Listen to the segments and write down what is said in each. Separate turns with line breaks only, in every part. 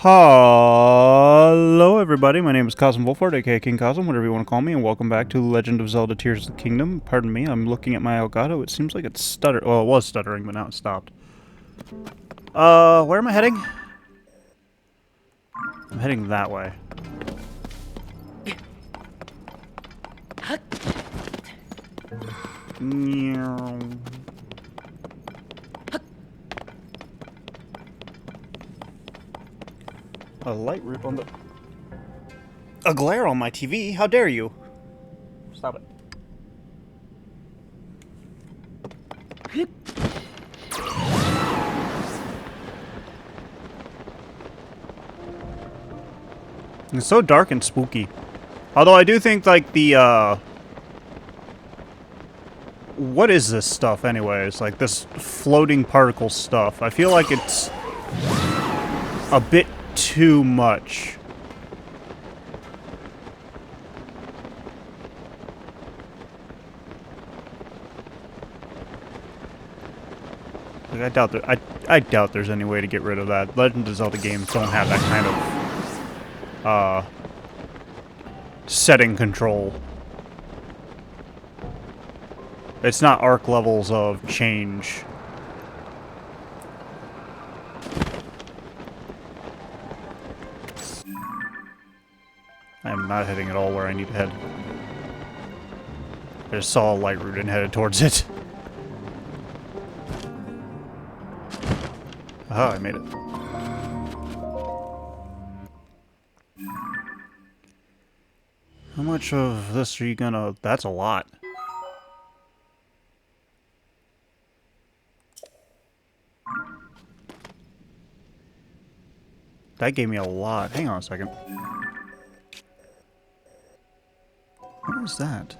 Hello everybody, my name is Kazm Vulfhart, aka King Kazm, whatever you want to call me, and welcome back to Legend of Zelda Tears of the Kingdom. Pardon me, I'm looking at my Elgato. It seems like it's stuttering. Well, it was stuttering, but now it stopped. Where am I heading? I'm heading that way. A light rip on the... A glare on my TV? How dare you? Stop it. It's so dark and spooky. Although I do think, like, the, what is this stuff, anyways? Like, this floating particle stuff. I feel like it's a bit too much. Like, I doubt there's any way to get rid of that. Legend of Zelda games don't have that kind of setting control. It's not arc levels of change. I am not heading at all where I need to head. I just saw a light route and headed towards it. Aha, I made it. How much of this are you gonna... That's a lot. That gave me a lot. Hang on a second. What is that?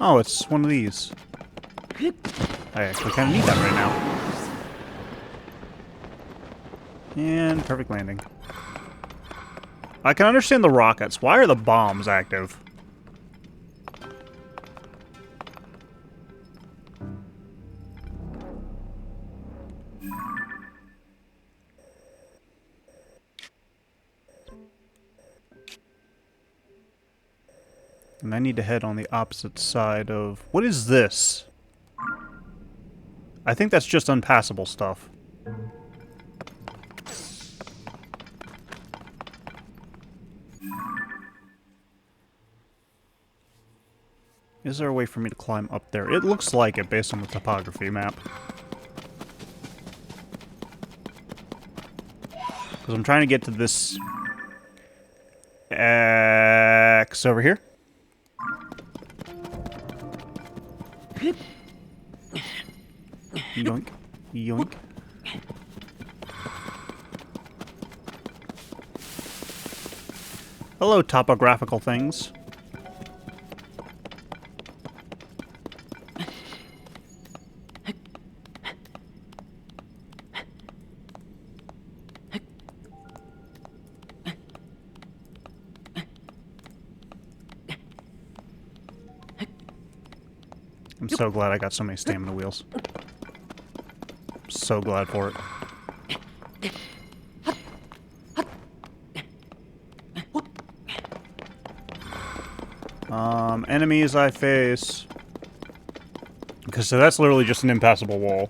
Oh, it's one of these. I actually kind of need that right now. And perfect landing. I can understand the rockets. Why are the bombs active? And I need to head on the opposite side of... What is this? I think that's just unpassable stuff. Is there a way for me to climb up there? It looks like it based on the topography map. Because I'm trying to get to this... X over here. Yoink. Yoink. Hello, topographical things. I'm so glad I got so many stamina wheels. I'm so glad for it. Enemies I face. Because so that's literally just an impassable wall.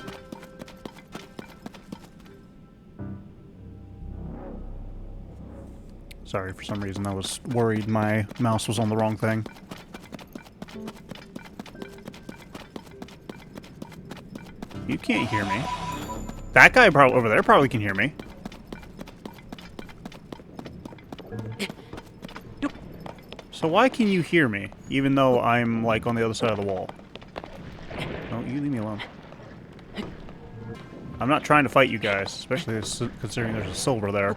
Sorry, for some reason I was worried my mouse was on the wrong thing. You can't hear me. That guy over there probably can hear me. So why can you hear me, even though I'm, like, on the other side of the wall? No, you leave me alone. I'm not trying to fight you guys, especially considering there's a silver there.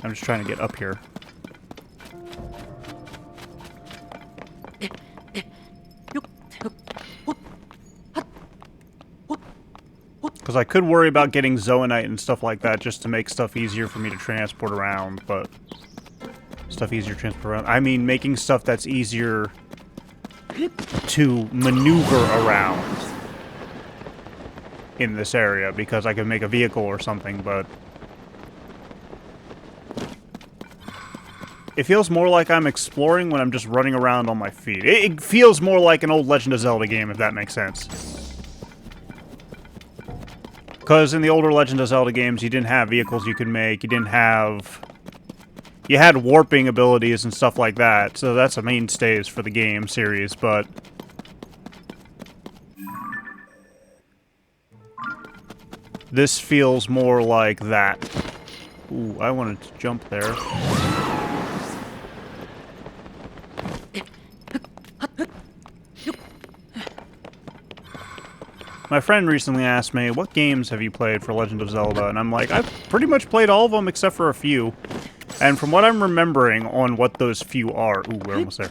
I'm just trying to get up here. Because I could worry about getting zoanite and stuff like that just to make stuff easier for me to transport around, but Stuff easier to transport around. I mean, making stuff that's easier to maneuver around in this area, because I could make a vehicle or something, but it feels more like I'm exploring when I'm just running around on my feet. It feels more like an old Legend of Zelda game, if that makes sense. Because in the older Legend of Zelda games, you didn't have vehicles you could make, you didn't have... You had warping abilities and stuff like that, so that's a mainstays for the game series, but... This feels more like that. Ooh, I wanted to jump there. My friend recently asked me, what games have you played for Legend of Zelda? And I'm like, I've pretty much played all of them except for a few. And from what I'm remembering on what those few are... Ooh, we're almost there.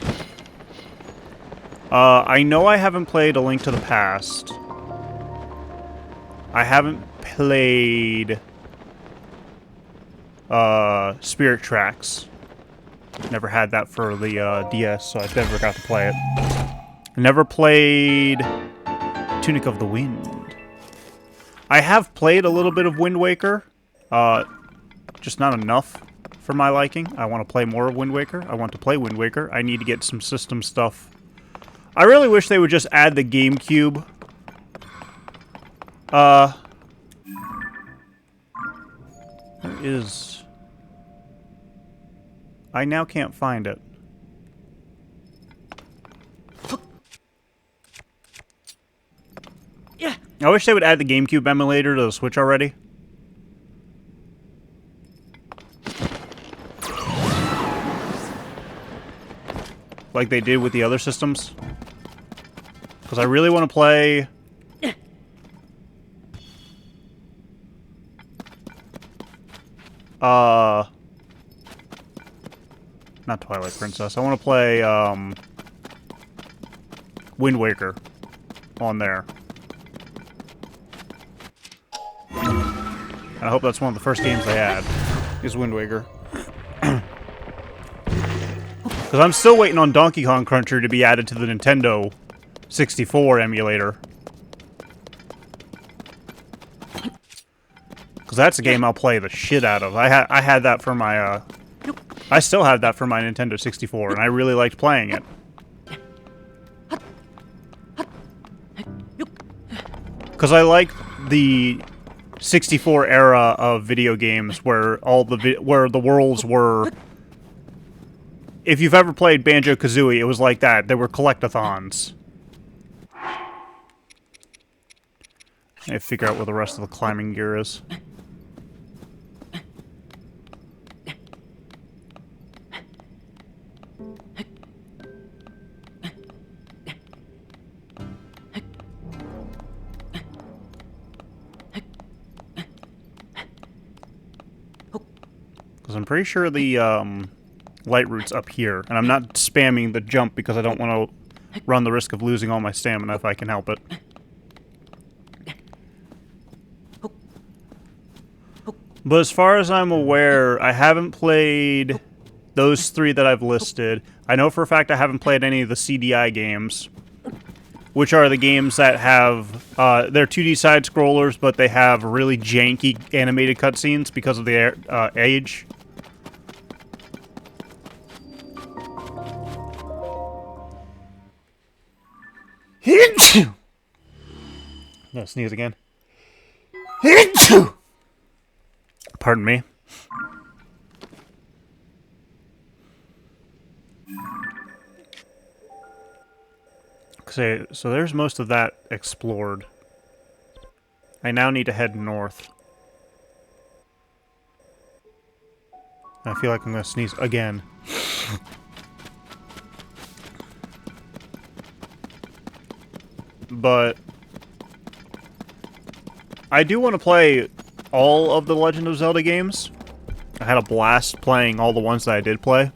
I know I haven't played A Link to the Past. I haven't played... Spirit Tracks. Never had that for the, DS, so I never got to play it. Never played... Tunic of the Wind. I have played a little bit of Wind Waker. Just not enough for my liking. I want to play more of Wind Waker. I want to play Wind Waker. I need to get some system stuff. I really wish they would just add the GameCube. Where is... I now can't find it. I wish they would add the GameCube emulator to the Switch already. Like they did with the other systems. Because I really want to play... Not Twilight Princess. I want to play, Wind Waker on there. And I hope that's one of the first games they add, is Wind Waker. Because I'm still waiting on Donkey Kong Country to be added to the Nintendo 64 emulator. Because that's a game I'll play the shit out of. I had that for my, I still have that for my Nintendo 64, and I really liked playing it. Because I like the 64 era of video games where all the worlds were... If you've ever played Banjo-Kazooie, it was like that. There were collectathons. I need to figure out where the rest of the climbing gear is. Because I'm pretty sure the light route's up here, and I'm not spamming the jump because I don't want to run the risk of losing all my stamina if I can help it. But as far as I'm aware, I haven't played those three that I've listed. I know for a fact I haven't played any of the CDI games, which are the games that have, they're 2D side-scrollers, but they have really janky animated cutscenes because of their age. I'm gonna sneeze again. Pardon me. Okay, so there's most of that explored. I now need to head north. I feel like I'm gonna sneeze again. But I do want to play all of the Legend of Zelda games. I had a blast playing all the ones that I did play.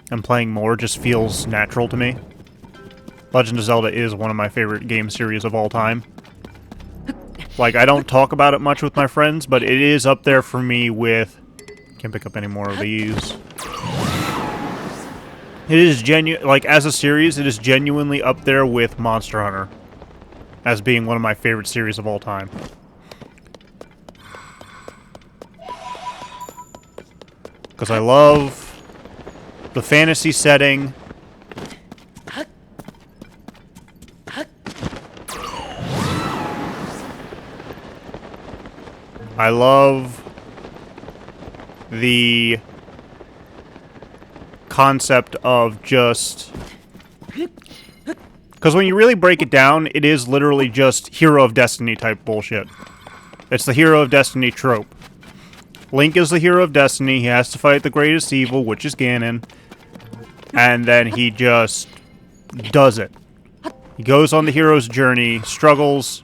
And playing more just feels natural to me. Legend of Zelda is one of my favorite game series of all time. Like, I don't talk about it much with my friends, but it is up there for me with... Can't pick up any more of these. It is like, as a series, it is genuinely up there with Monster Hunter as being one of my favorite series of all time. Because I love the fantasy setting. I love the concept of just... Because when you really break it down, it is literally just Hero of Destiny type bullshit. It's the Hero of Destiny trope. Link is the hero of Destiny, he has to fight the greatest evil, which is Ganon, and then he just does it. He goes on the hero's journey, struggles,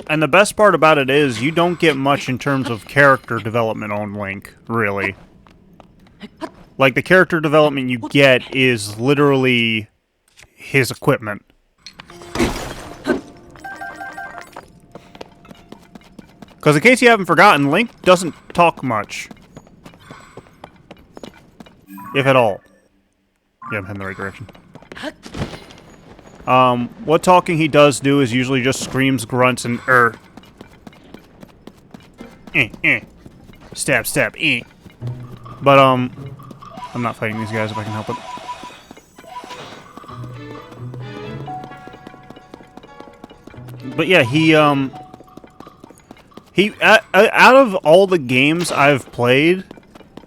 and the best part about it is you don't get much in terms of character development on Link, really. Like, the character development you get is literally his equipment. Because in case you haven't forgotten, Link doesn't talk much. If at all. Yeah, I'm heading the right direction. What talking he does do is usually just screams, grunts, and Stab, stab, But, I'm not fighting these guys if I can help it. But yeah, out of all the games I've played,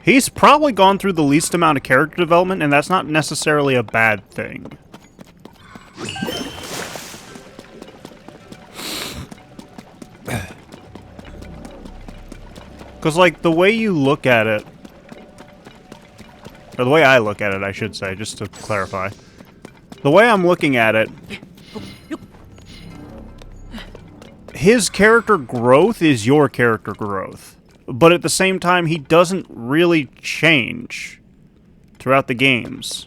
he's probably gone through the least amount of character development, and that's not necessarily a bad thing. Because, like, the way you look at it, or the way I look at it, I should say, just to clarify. The way I'm looking at it, his character growth is your character growth. But at the same time, he doesn't really change throughout the games.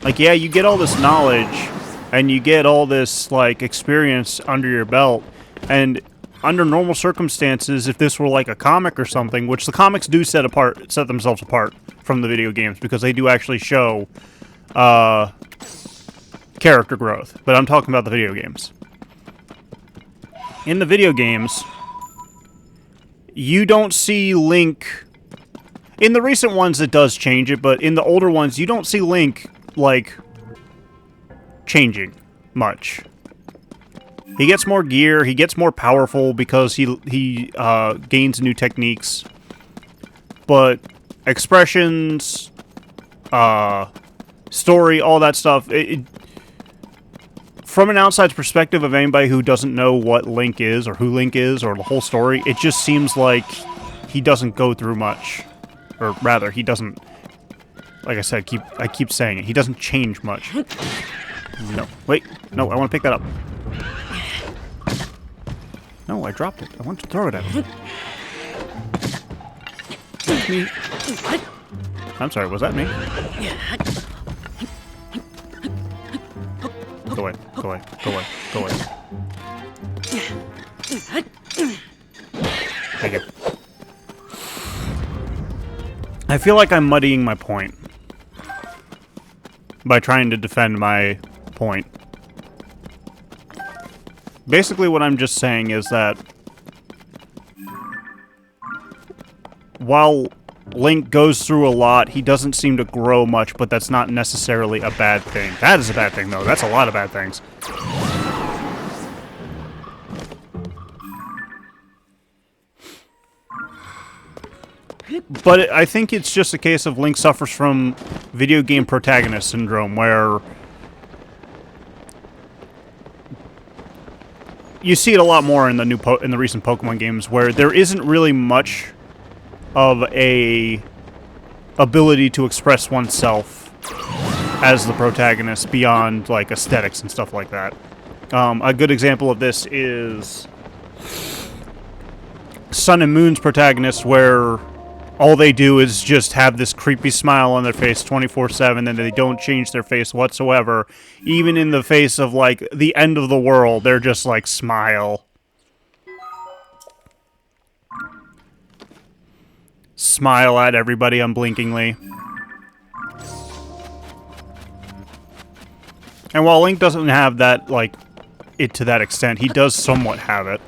Like, yeah, you get all this knowledge, and you get all this, like, experience under your belt, and under normal circumstances, if this were like a comic or something, which the comics do set themselves apart from the video games, because they do actually show character growth. But I'm talking about the video games. In the video games, you don't see Link... In the recent ones, it does change it, but in the older ones, you don't see Link, like, changing much. He gets more gear, he gets more powerful because he gains new techniques. But expressions, story, all that stuff, from an outside perspective of anybody who doesn't know what Link is, or who Link is, or the whole story, it just seems like he doesn't go through much. Or rather, he doesn't, like I said, I keep saying it, he doesn't change much. No, wait, no, I want to pick that up. No, I dropped it. I want to throw it at him. Me. I'm sorry, was that me? Go away, go away, go away, go away. Thank you. I feel like I'm muddying my point by trying to defend my point. Basically, what I'm just saying is that while Link goes through a lot, he doesn't seem to grow much, but that's not necessarily a bad thing. That is a bad thing, though. That's a lot of bad things. But I think it's just a case of Link suffers from video game protagonist syndrome, where you see it a lot more in the recent Pokemon games, where there isn't really much of a ability to express oneself as the protagonist beyond, like, aesthetics and stuff like that. A good example of this is Sun and Moon's protagonist, where all they do is just have this creepy smile on their face 24/7, and they don't change their face whatsoever. Even in the face of, like, the end of the world, they're just like, smile. smile at everybody unblinkingly. And while Link doesn't have that, like, it to that extent, he does somewhat have it.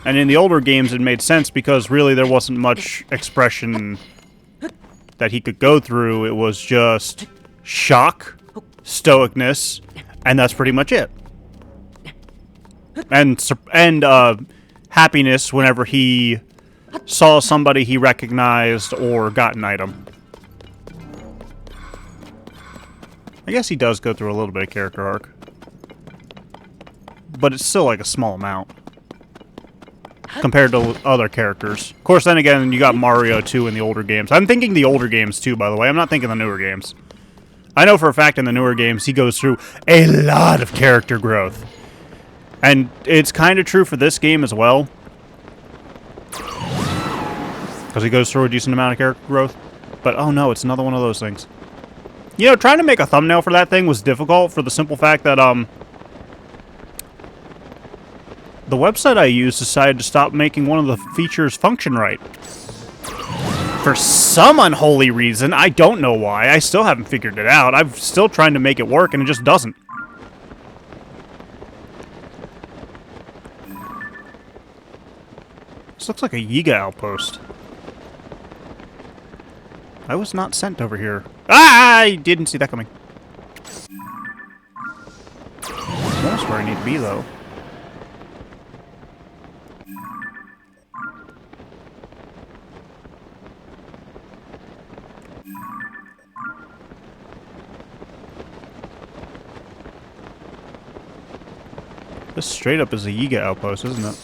And in the older games, it made sense because really there wasn't much expression that he could go through. It was just shock, stoicness, and that's pretty much it. And happiness whenever he saw somebody he recognized or got an item. I guess he does go through a little bit of character arc. But it's still like a small amount compared to other characters. Of course, then again, you got Mario, too, in the older games. I'm thinking the older games, too, by the way. I'm not thinking the newer games. I know for a fact in the newer games, he goes through a lot of character growth. And it's kind of true for this game as well. Because he goes through a decent amount of character growth. But, oh no, it's another one of those things. You know, trying to make a thumbnail for that thing was difficult for the simple fact that, the website I used decided to stop making one of the features function right. For some unholy reason, I don't know why. I still haven't figured it out. I'm still trying to make it work, and it just doesn't. This looks like a Yiga outpost. I was not sent over here. Ah! I didn't see that coming. Almost where I need to be, though. This straight up is a Yiga outpost, isn't it?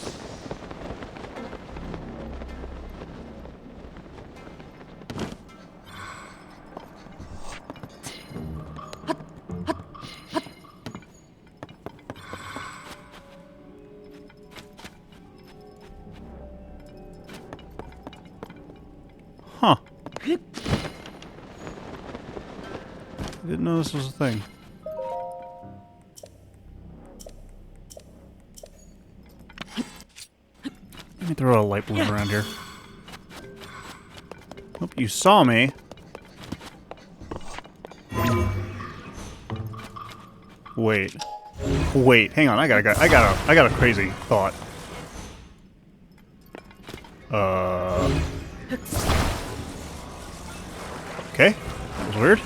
Huh. I didn't know this was a thing. Let me throw a light bulb around here. Hope you saw me. Wait. Wait, hang on, I got a crazy thought. Okay. That was weird.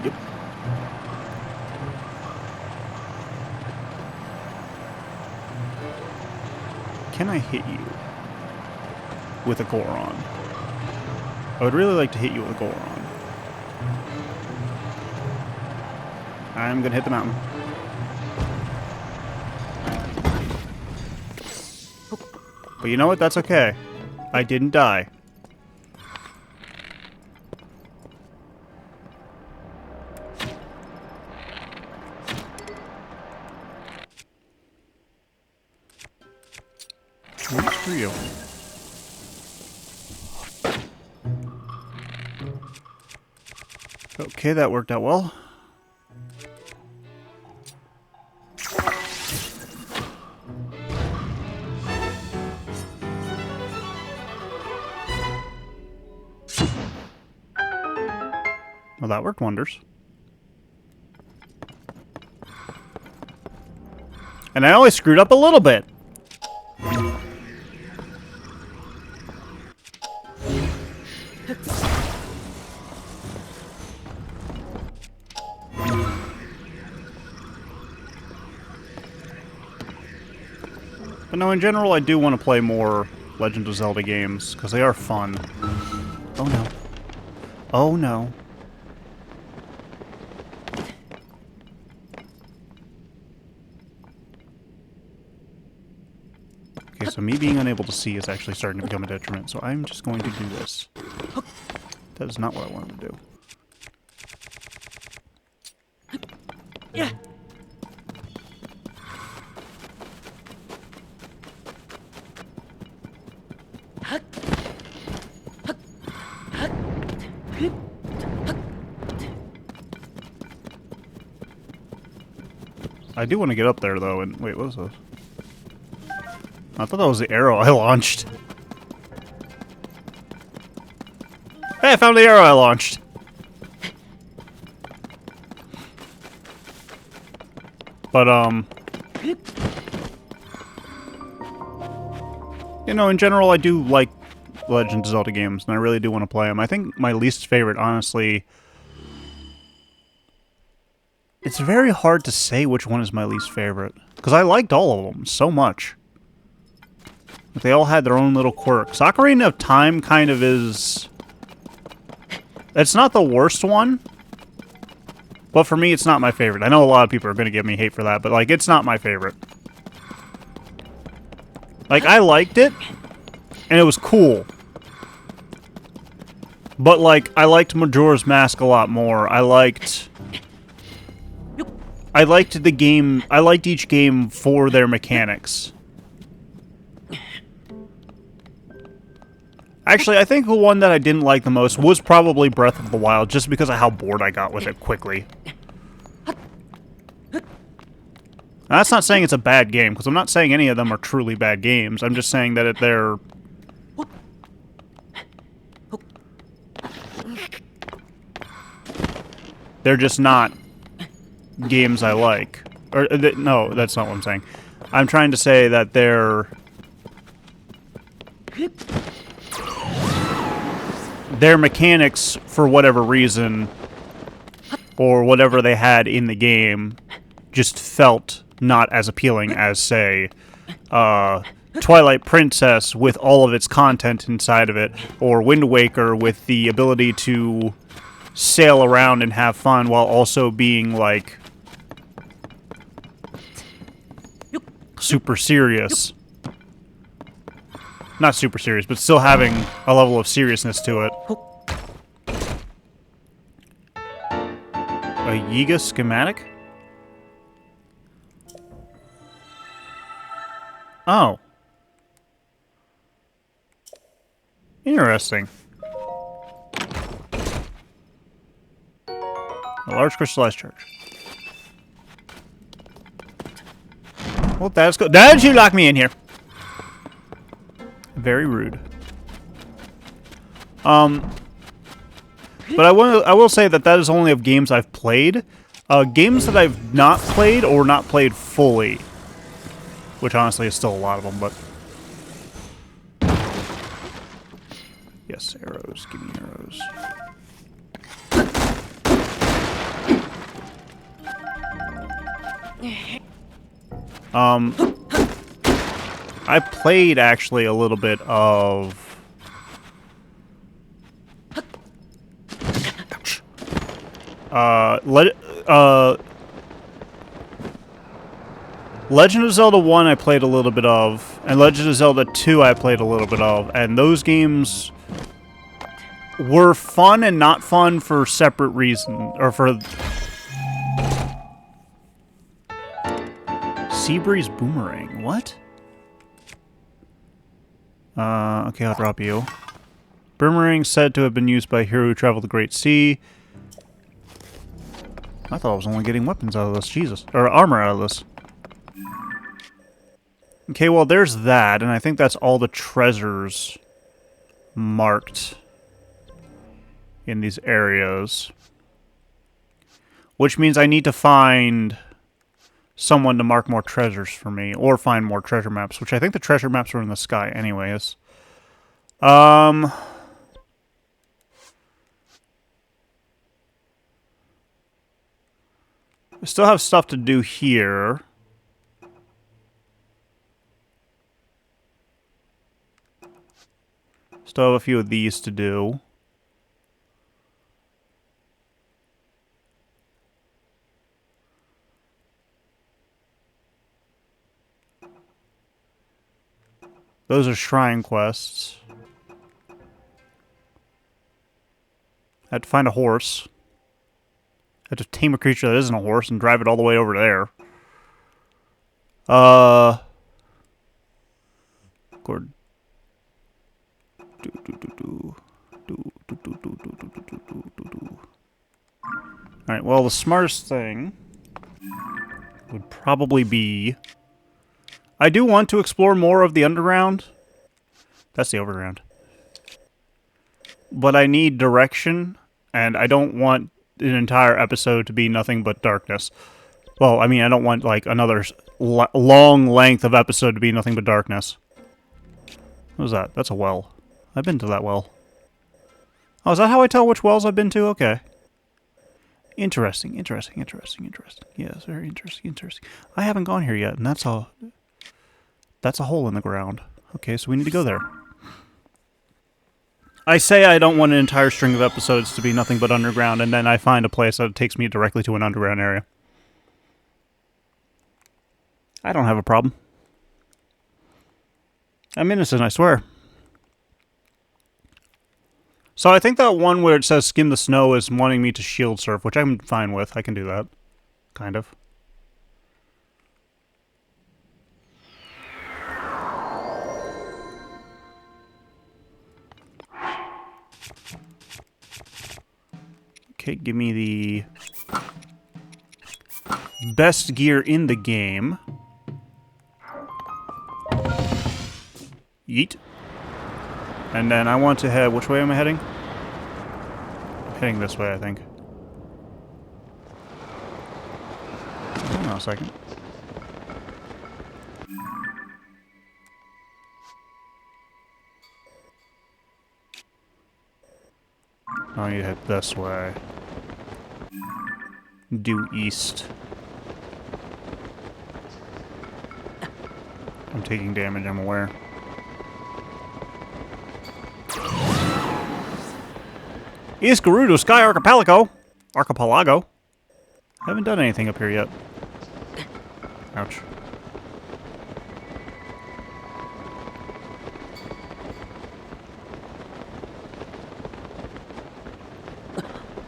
Yep. Can I hit you with a Goron? I would really like to hit you with a Goron. I'm gonna hit the mountain. But you know what? That's okay. I didn't die. What's for you? Okay, that worked out well. Well, that worked wonders. And I only screwed up a little bit. But no, in general, I do want to play more Legend of Zelda games, because they are fun. Oh no. Oh no. Okay, so me being unable to see is actually starting to become a detriment, so I'm just going to do this. That is not what I wanted to do.
Yeah.
I do want to get up there, though, and... Wait, what is this? I thought that was the arrow I launched. Hey, I found the arrow I launched! But, you know, in general, I do like Legend of Zelda games, and I really do want to play them. I think my least favorite, honestly... It's very hard to say which one is my least favorite. Because I liked all of them so much. But they all had their own little quirks. Ocarina of Time kind of is... It's not the worst one. But for me, it's not my favorite. I know a lot of people are going to give me hate for that, but, like, it's not my favorite. Like, I liked it, and it was cool. But, like, I liked Majora's Mask a lot more. I liked the game... I liked each game for their mechanics. Actually, I think the one that I didn't like the most was probably Breath of the Wild, just because of how bored I got with it quickly. Now, that's not saying it's a bad game, because I'm not saying any of them are truly bad games. I'm just saying that they're... They're just not games I like. Or, no, that's not what I'm saying. I'm trying to say that they're... Their mechanics, for whatever reason, or whatever they had in the game, just felt not as appealing as, say, Twilight Princess with all of its content inside of it, or Wind Waker with the ability to sail around and have fun while also being, like, super serious. Not super serious, but still having a level of seriousness to it. A Yiga schematic? Oh. Interesting. A large crystallized charge. Well, that's good. Did you lock me in here? Very rude. But I will say that that is only of games I've played. Games that I've not played or not played fully, which honestly is still a lot of them, but yes, arrows. Give me arrows. I played actually a little bit of Legend of Zelda 1 I played a little bit of, and Legend of Zelda 2 I played a little bit of, and those games were fun and not fun for separate reasons, or for... Seabreeze Boomerang, what? Okay, I'll drop you. Boomerang said to have been used by a hero who traveled the Great Sea. I thought I was only getting weapons out of this, Jesus. Or armor out of this. Okay, well, there's that, and I think that's all the treasures marked in these areas. Which means I need to find someone to mark more treasures for me, or find more treasure maps, which I think the treasure maps are in the sky anyways. I still have stuff to do here. Still have a few of these to do. Those are shrine quests. I had to find a horse. I had to tame a creature that isn't a horse and drive it all the way over there. Gord. Alright, well, the smartest thing would probably be... I do want to explore more of the underground. That's the overground. But I need direction, and I don't want an entire episode to be nothing but darkness. Well, I mean, I don't want, like, another long length of episode to be nothing but darkness. What was that? That's a well. I've been to that well. Oh, is that how I tell which wells I've been to? Okay. Interesting, interesting, interesting, interesting. Yes, very interesting, interesting. I haven't gone here yet, and that's a hole in the ground. Okay, so we need to go there. I say I don't want an entire string of episodes to be nothing but underground, and then I find a place that takes me directly to an underground area. I don't have a problem. I'm innocent, I swear. So I think that one where it says skim the snow is wanting me to shield surf, which I'm fine with. I can do that. Kind of. Okay, give me the best gear in the game. Yeet. And then I want to head... Which way am I heading? I'm heading this way, I think. Hang on a second. I need to head this way. Due east. I'm taking damage, I'm aware. East Gerudo Sky Archipelago. I haven't done anything up here yet. Ouch.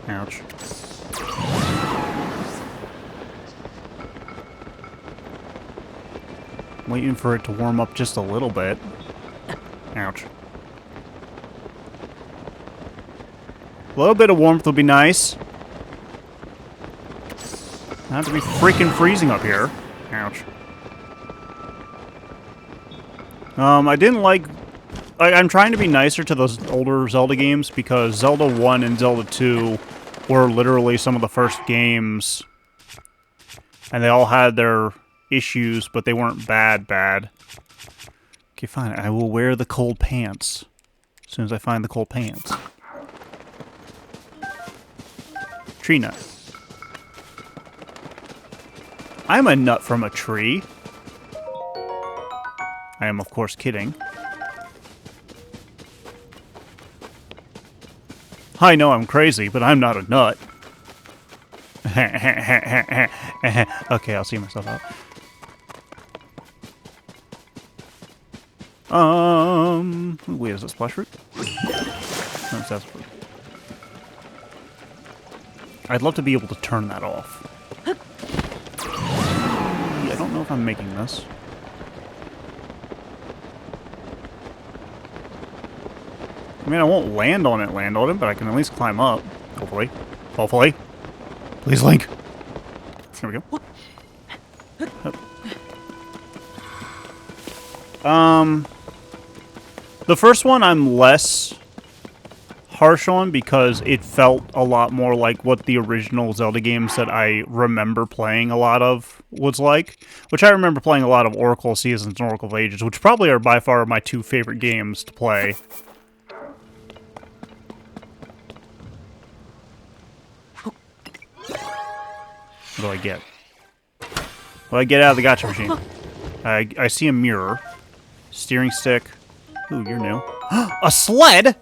Ouch. Waiting for it to warm up just a little bit. Ouch. A little bit of warmth would be nice. Not to be freaking freezing up here. Ouch. I didn't like... I'm trying to be nicer to those older Zelda games because Zelda 1 and Zelda 2 were literally some of the first games. And they all had their issues, but they weren't bad. Okay, fine. I will wear the cold pants as soon as I find the cold pants. Tree nut. I'm a nut from a tree. I am, of course, kidding. I know I'm crazy, but I'm not a nut. Okay, I'll see myself out. Wait, is that splash fruit? No, it's that fruit. I'd love to be able to turn that off. I don't know if I'm making this. I mean, I won't land on it, but I can at least climb up. Hopefully. Hopefully. Please, Link. There we go. The first one I'm less harsh on because it felt a lot more like what the original Zelda games that I remember playing a lot of was like. Which I remember playing a lot of Oracle Seasons and Oracle of Ages, which probably are by far my two favorite games to play. What do I get? What do I get out of the gacha machine? I see a mirror. Steering stick. Ooh, you're new. A sled?!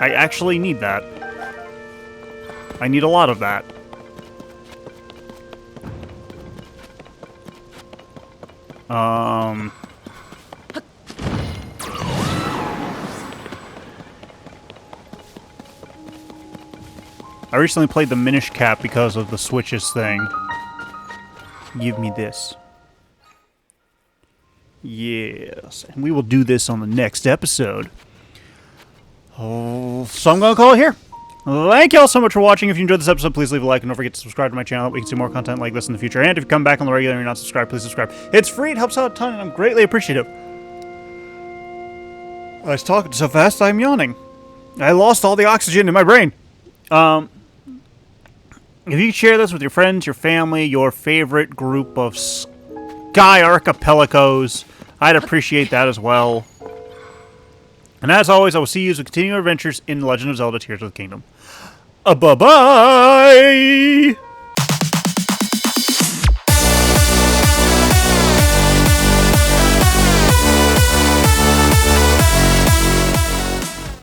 I actually need that. I need a lot of that. I recently played the Minish Cap because of the Switches thing. Give me this. Yes, and we will do this on the next episode. Oh, so I'm going to call it here. Thank you all so much for watching. If you enjoyed this episode, please leave a like and don't forget to subscribe to my channel. We can see more content like this in the future. And if you come back on the regular and you're not subscribed, please subscribe. It's free. It helps out a ton, and I'm greatly appreciative. I was talking so fast, I'm yawning. I lost all the oxygen in my brain. If you share this with your friends, your family, your favorite group of Sky Archipelagos, I'd appreciate that as well. And as always, I will see you as we continue our adventures in Legend of Zelda Tears of the Kingdom. Bye-bye!